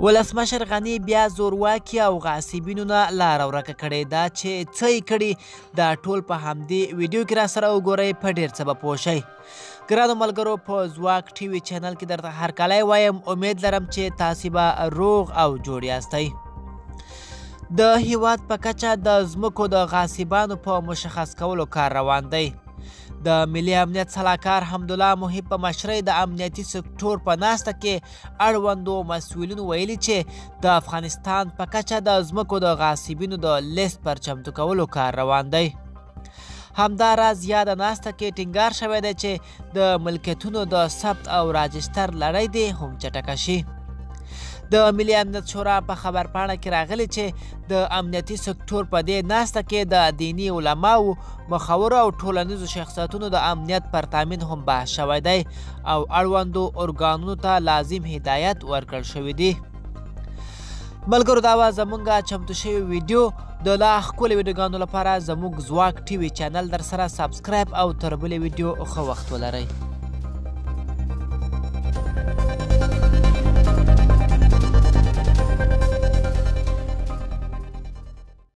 ولسمشر غني بیا زورواکي او غاصبینو نه لاره ورکه کړې ده چې څه یې کړي دا ټول په همدې ویډیو کې راسره وګورئ په ډېر څه به پوه شئ. ګرانو ملګرو په ځواک ټي وي چینل کې درته هرکلی وایم. امید لرم چې تاسې به روغ او جوړ یاستئ. د هیواد په کچه د ځمکو د غاصبانو په مشخص کولو کار روان دی. د ملي امنیت سلاکار حمدالله محب په مشرۍ د امنیتي سکتور په ناسته کې اړوندو مسؤلینو ویلي چې د افغانستان په کچه د ځمکو د غاصبینو د لیست پر چمتو کولو کار روان دی. همداراز یاده ناسته کې ټینګار شوی دی چې د ملکیتونو د ثبت او راجستر لړۍ دې هم چټکه شي. د ملي امنیت شورا په خبرپاڼه کې راغلی چې د امنیتي سکتور په دې ناسته کې د دیني علماو، مخورو او ټولنیزو شخصیتونو د امنیت پر تامین هم بحث شوی دی او اړوندو ارګانونو ته لازم هدایت ورکړل شوي دي. ملګرو دا وه زموږ چمتو شوي ویډیو. د لا ښکلې ویډیوګانو لپاره زموږ ځواک ټي وي چینل در سره سبسکرایب او تر بلې ویډیو ښه وخت ولرئ.